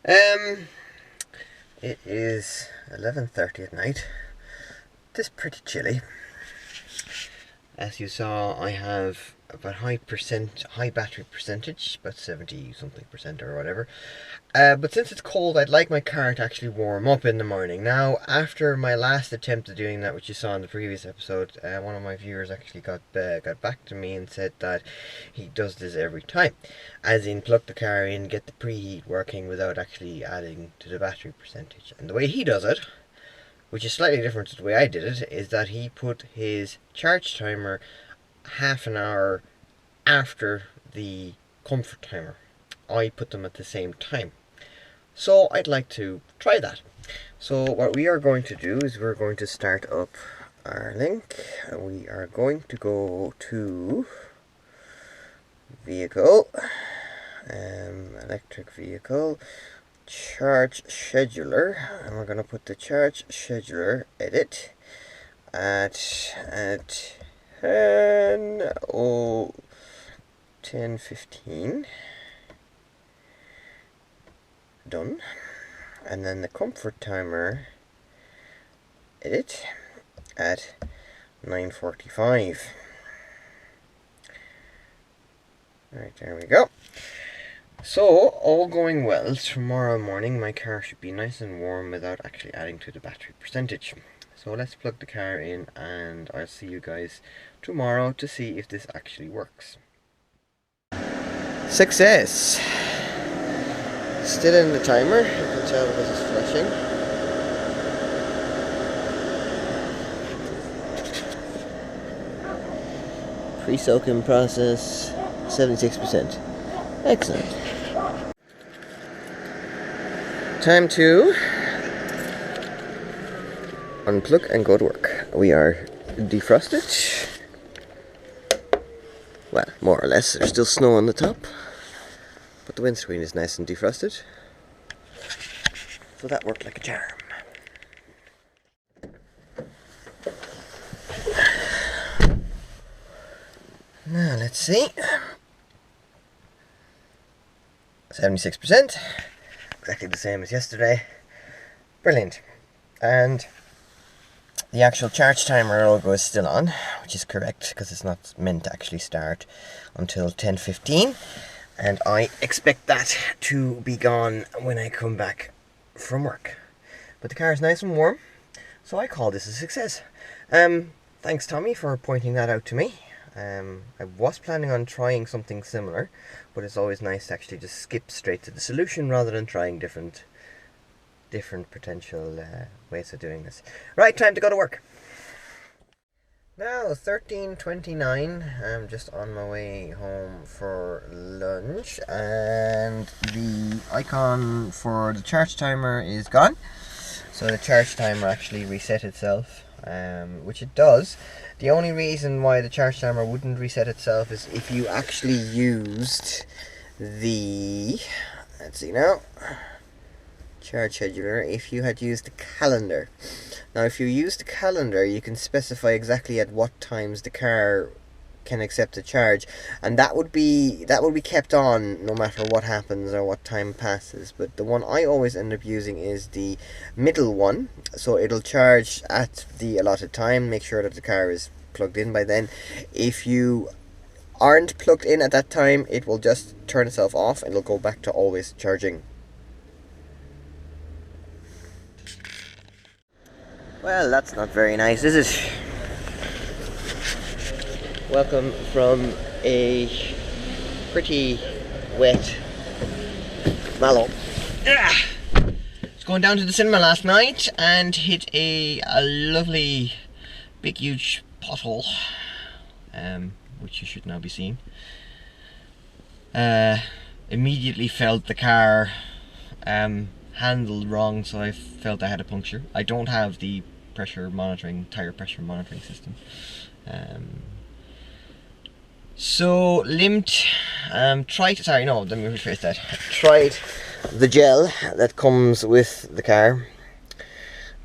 Um, it is 11:30 at night. It is pretty chilly. As you saw, I have about high battery percentage, about 70 something percent or whatever. But since it's cold, I'd like my car to actually warm up in the morning. Now, after my last attempt at doing that, which you saw in the previous episode, one of my viewers actually got back to me and said that he does this every time, as in plug the car in, get the preheat working without actually adding to the battery percentage. And the way he does it, which is slightly different to the way I did it, is that he put his charge timer half an hour after the comfort timer. I put them at the same time. So I'd like to try that. So what we are going to do is we're going to start up our link. We are going to go to vehicle, electric vehicle, charge scheduler, and we're going to put the charge scheduler edit at 10:15. Done. And then the comfort timer edit at 9:45. Right, there we go. So, all going well, tomorrow morning my car should be nice and warm without actually adding to the battery percentage. So let's plug the car in and I'll see you guys tomorrow to see if this actually works. Success! Still in the timer, you can tell because it's flashing. Pre-soaking process, 76%. Excellent. Time to unplug and go to work. We are defrosted. Well, more or less. There's still snow on the top, but the windscreen is nice and defrosted. So that worked like a charm. Now let's see. 76%. Exactly the same as yesterday. Brilliant. And the actual charge timer logo is still on, which is correct because it's not meant to actually start until 10:15. And I expect that to be gone when I come back from work. But the car is nice and warm, so I call this a success. Thanks Tommy for pointing that out to me. I was planning on trying something similar, but it's always nice to actually just skip straight to the solution rather than trying different potential ways of doing this. Right, time to go to work. Now 13:29. I'm just on my way home for lunch, and the icon for the charge timer is gone. So the charge timer actually reset itself, which it does. The only reason why the charge timer wouldn't reset itself is if you actually used the, let's see now, charge scheduler, if you had used the calendar. Now if you use the calendar, you can specify exactly at what times the car can accept a charge, and that would be kept on no matter what happens or what time passes. But the one I always end up using is the middle one, so it'll charge at the allotted time. Make sure that the car is plugged in by then. If you aren't plugged in at that time, it will just turn itself off and it'll go back to always charging. Well, that's not very nice, is it? Welcome from a pretty wet Mallow. It's going down to the cinema last night and hit a lovely big huge pothole, which you should now be seeing. Immediately felt the car handled wrong, so I felt I had a puncture. I don't have the tire pressure monitoring system. So limped, tried the gel that comes with the car.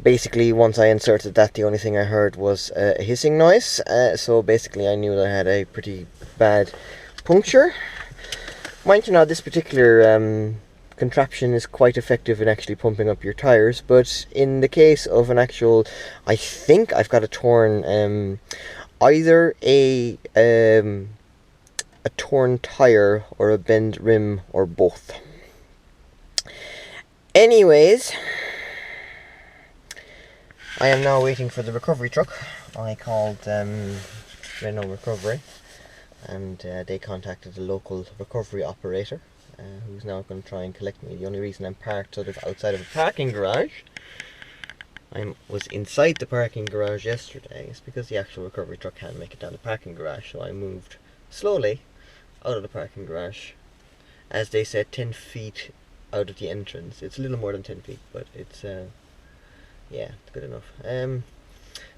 Basically, once I inserted that, the only thing I heard was a hissing noise, so basically I knew that I had a pretty bad puncture. Mind you now, this particular contraption is quite effective in actually pumping up your tires, but in the case of an actual, I think I've got a torn, either a torn tire or a bent rim or both. Anyways, I am now waiting for the recovery truck. I called Renault Recovery, and they contacted the local recovery operator, who's now going to try and collect me. The only reason I'm parked sort of outside of a parking garage, I was inside the parking garage yesterday, is because the actual recovery truck can't make it down the parking garage, so I moved slowly out of the parking garage, as they said, 10 feet out of the entrance. It's a little more than 10 feet, but it's yeah, it's good enough.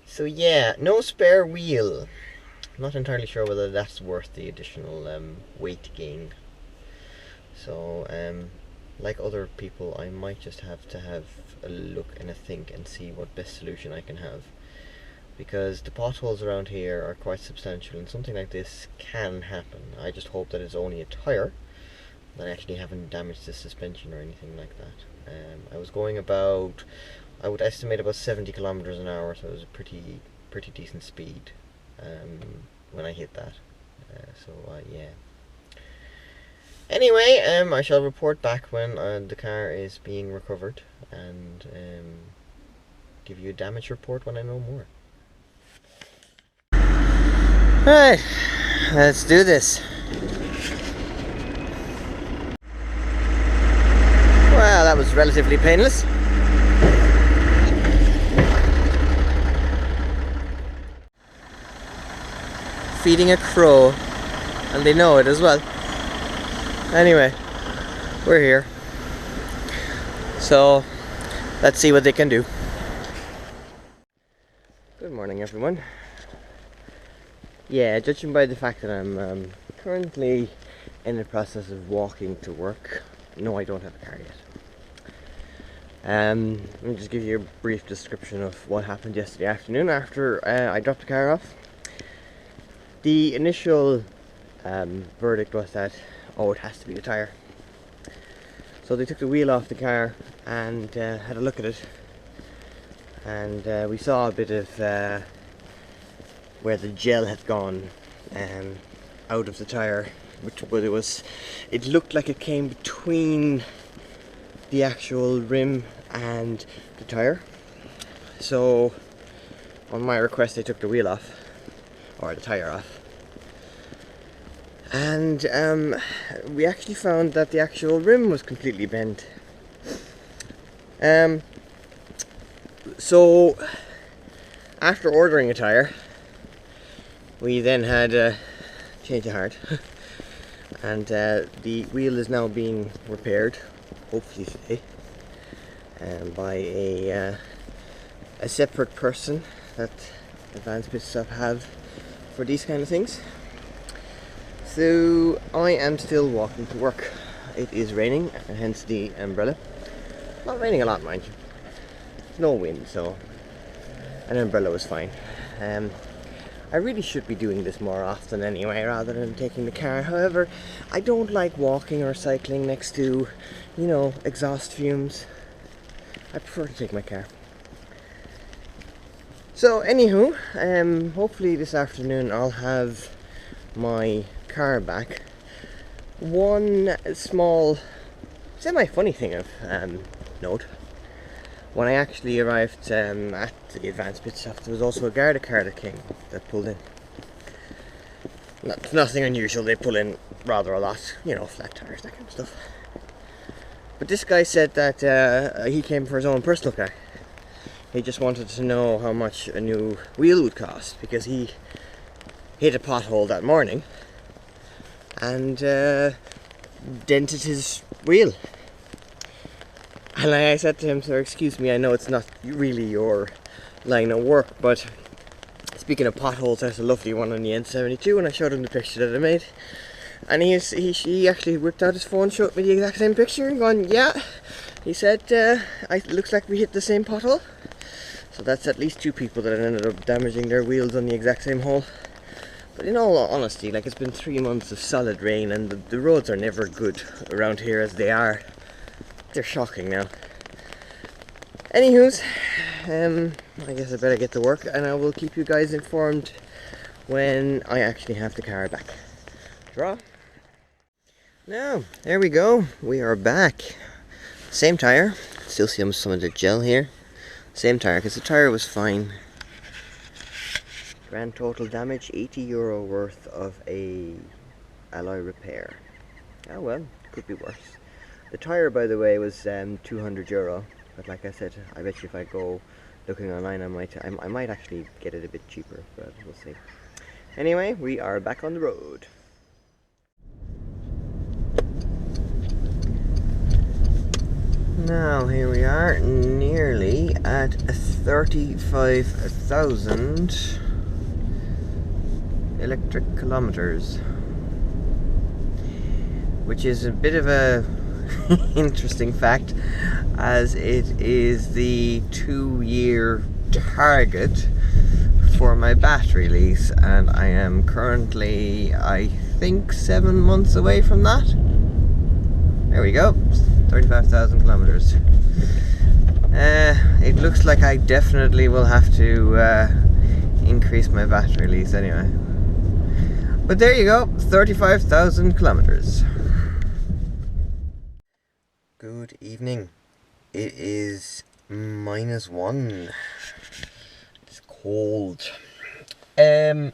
So yeah, no spare wheel. Not entirely sure whether that's worth the additional weight gain. So like other people, I might just have to have a look and a think and see what best solution I can have, because the potholes around here are quite substantial and something like this can happen. I just hope that it's only a tire, that I actually haven't damaged the suspension or anything like that. I was going about, I would estimate about 70 kilometers an hour, so it was a pretty decent speed when I hit that. Yeah. Anyway, I shall report back when the car is being recovered, and give you a damage report when I know more. Right, let's do this. Well, that was relatively painless. Feeding a crow, and they know it as well. Anyway, we're here, so let's see what they can do. Good morning, everyone. Yeah, judging by the fact that I'm currently in the process of walking to work. No, I don't have a car yet. Let me just give you a brief description of what happened yesterday afternoon after I dropped the car off. The initial verdict was that, oh, it has to be the tire. So they took the wheel off the car and had a look at it, and we saw a bit of where the gel had gone out of the tire, but it looked like it came between the actual rim and the tire. So on my request, they took the wheel off, or the tire off, and we actually found that the actual rim was completely bent. So after ordering a tire, we then had a change of heart, and the wheel is now being repaired, hopefully today, by a separate person that Advanced Pit Stop have for these kind of things. So I am still walking to work. It is raining, and hence the umbrella. Not raining a lot, mind you. No wind, so an umbrella was fine. I really should be doing this more often anyway, rather than taking the car. However, I don't like walking or cycling next to, you know, exhaust fumes. I prefer to take my car. So anywho, hopefully this afternoon I'll have my car back. One small, semi-funny thing of note. When I actually arrived at the Advanced Pit Stop, there was also a Garda car that pulled in. Nothing unusual, they pull in rather a lot, you know, flat tires, that kind of stuff. But this guy said that he came for his own personal car. He just wanted to know how much a new wheel would cost, because he hit a pothole that morning and dented his wheel. And I said to him, sir, excuse me, I know it's not really your line of work, but speaking of potholes, there's a lovely one on the N72, and I showed him the picture that I made. And he actually whipped out his phone, showed me the exact same picture, and gone, yeah. He said, it looks like we hit the same pothole. So that's at least 2 people that ended up damaging their wheels on the exact same hole. But in all honesty, like, it's been 3 months of solid rain, and the roads are never good around here as they are. They're shocking now. Anywho's, I guess I better get to work, and I will keep you guys informed when I actually have the car back. Draw. Now, there we go. We are back. Same tyre. Still see some of the gel here. Same tyre, because the tyre was fine. Grand total damage, €80 worth of a alloy repair. Oh well, could be worse. The tyre, by the way, was €200. But like I said, I bet you if I go looking online, I might actually get it a bit cheaper, but we'll see. Anyway, we are back on the road. Now here we are, nearly at 35,000 electric kilometers, which is a bit of a interesting fact, as it is the 2-year target for my battery lease, and I am currently, I think, 7 months away from that. There we go, 35,000 kilometers. It looks like I definitely will have to increase my battery lease anyway. But there you go, 35,000 kilometers. Good evening. It is -1. It's cold. I'm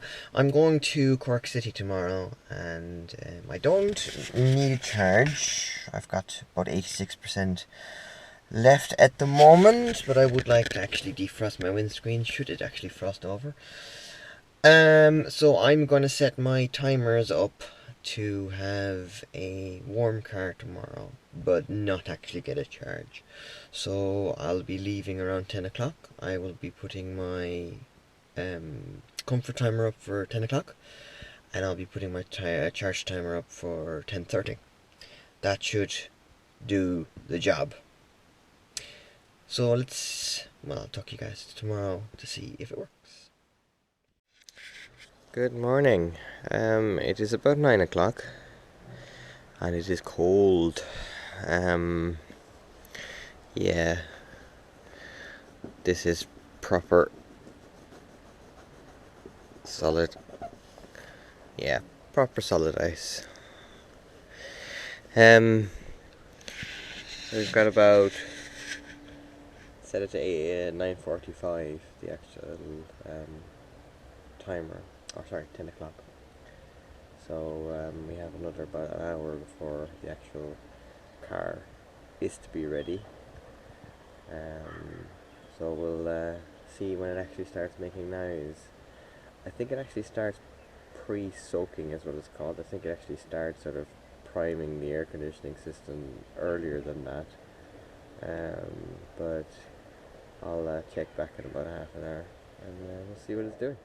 going to Cork City tomorrow, and I don't need a charge. I've got about 86% left at the moment, but I would like to actually defrost my windscreen should it actually frost over. So I'm going to set my timers up to have a warm car tomorrow, but not actually get a charge. So I'll be leaving around 10 o'clock. I will be putting my comfort timer up for 10 o'clock, and I'll be putting my charge timer up for 10:30. That should do the job. So I'll talk to you guys tomorrow to see if it works. Good morning. It is about 9 o'clock, and it is cold. Yeah, this is proper solid. Yeah, proper solid ice. We've got about, set it to 9:45, the actual timer. Oh, sorry, 10 o'clock. So we have another about an hour before the actual car is to be ready. So we'll see when it actually starts making noise. I think it actually starts pre-soaking is what it's called. I think it actually starts sort of priming the air conditioning system earlier than that. But I'll check back in about half an hour, and we'll see what it's doing.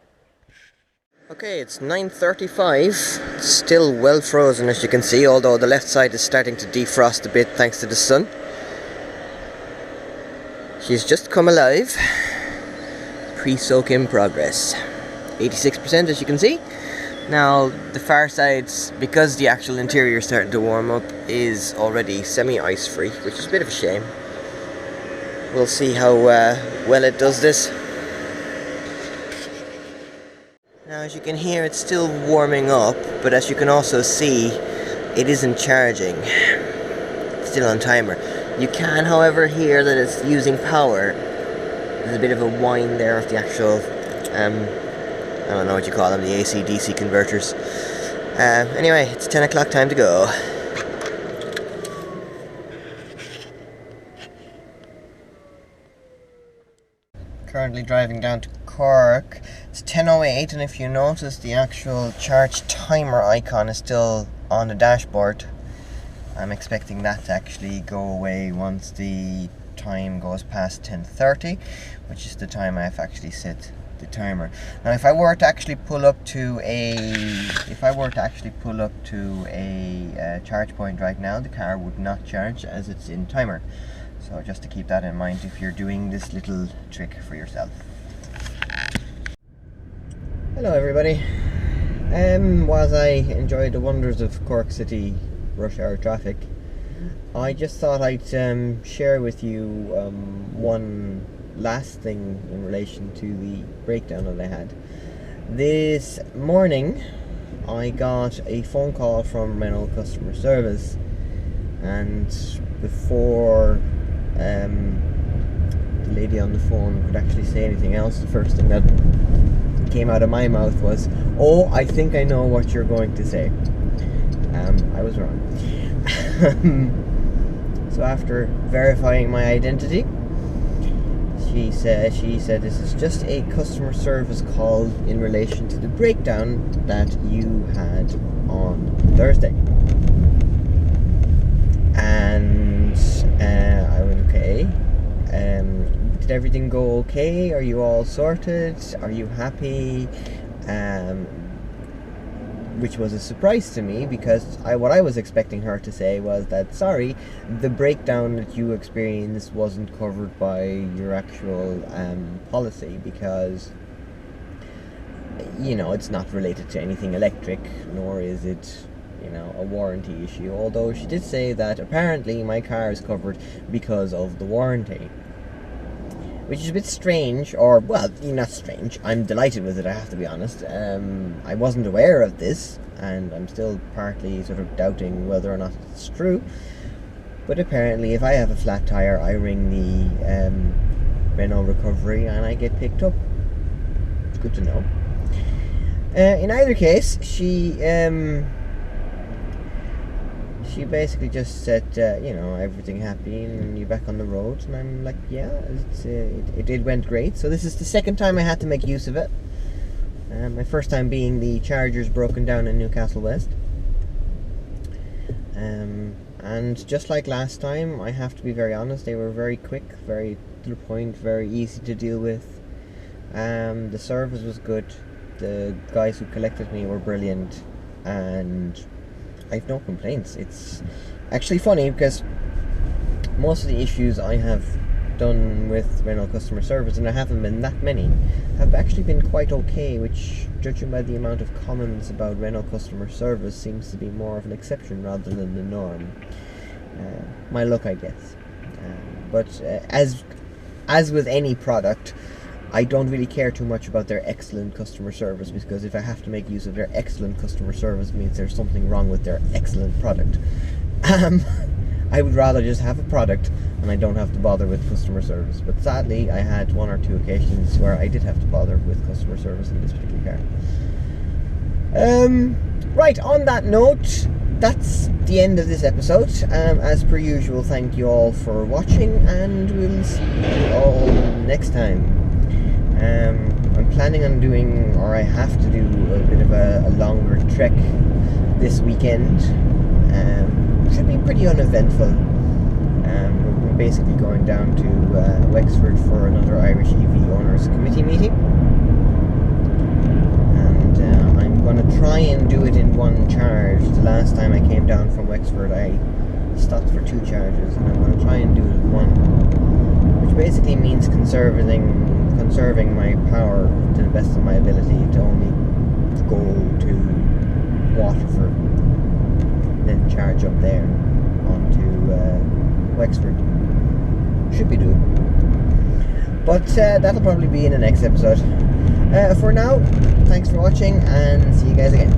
Okay, it's 9:35, still well frozen as you can see, although the left side is starting to defrost a bit thanks to the sun. She's just come alive. Pre-soak in progress. 86% as you can see. Now the far sides, because the actual interior is starting to warm up, is already semi-ice free, which is a bit of a shame. We'll see how well it does this. Now as you can hear, it's still warming up, but as you can also see, it isn't charging. It's still on timer. You can, however, hear that it's using power. There's a bit of a whine there of the actual, I don't know what you call them, the AC-DC converters. Anyway, it's 10 o'clock, time to go. Currently driving down to Cork. It's 10:08, and if you notice, the actual charge timer icon is still on the dashboard. I'm expecting that to actually go away once the time goes past 10:30, which is the time I've actually set the timer. Now if I were to actually pull up to a charge point right now, the car would not charge as it's in timer. So just to keep that in mind if you're doing this little trick for yourself. Hello everybody. Whilst I enjoy the wonders of Cork City rush hour traffic, I just thought I'd share with you one last thing in relation to the breakdown that I had. This morning, I got a phone call from Renault customer service, and before the lady on the phone could actually say anything else, the first thing that came out of my mouth was, "Oh, I think I know what you're going to say." I was wrong. So after verifying my identity, she said this is just a customer service call in relation to the breakdown that you had on Thursday. And I went, okay. Did everything go okay? Are you all sorted? Are you happy? Which was a surprise to me, because what I was expecting her to say was that, sorry, the breakdown that you experienced wasn't covered by your actual policy, because it's not related to anything electric, nor is it a warranty issue. Although she did say that apparently my car is covered because of the warranty, which is a bit strange, or, well, not strange. I'm delighted with it, I have to be honest. I wasn't aware of this, and I'm still partly sort of doubting whether or not it's true. But apparently, if I have a flat tire, I ring the Renault recovery and I get picked up. It's good to know. In either case, she basically just said, everything happy and you're back on the road. And I'm like, yeah, it went great. So this is the second time I had to make use of it. My first time being the chargers broken down in Newcastle West. And just like last time, I have to be very honest, they were very quick, very to the point, very easy to deal with. The service was good. The guys who collected me were brilliant. And I've no complaints. It's actually funny because most of the issues I have done with Renault customer service, and there haven't been that many, have actually been quite okay, which, judging by the amount of comments about Renault customer service, seems to be more of an exception rather than the norm. My luck, I guess. But as with any product, I don't really care too much about their excellent customer service, because if I have to make use of their excellent customer service, it means there's something wrong with their excellent product. I would rather just have a product and I don't have to bother with customer service. But sadly, I had one or two occasions where I did have to bother with customer service in this particular car. Right, on that note, that's the end of this episode. As per usual, thank you all for watching, and we'll see you all next time. I'm planning on doing, or I have to do, a bit of a longer trek this weekend. Should be pretty uneventful. We're basically going down to Wexford for another Irish EV Owners Committee meeting. And I'm going to try and do it in one charge. The last time I came down from Wexford, I stopped for 2 charges, and I'm going to try and do it in one. Which basically means conserving my power to the best of my ability, to only go to Waterford, then charge up there onto Wexford. Should be doable. But that'll probably be in the next episode. For now, thanks for watching, and see you guys again.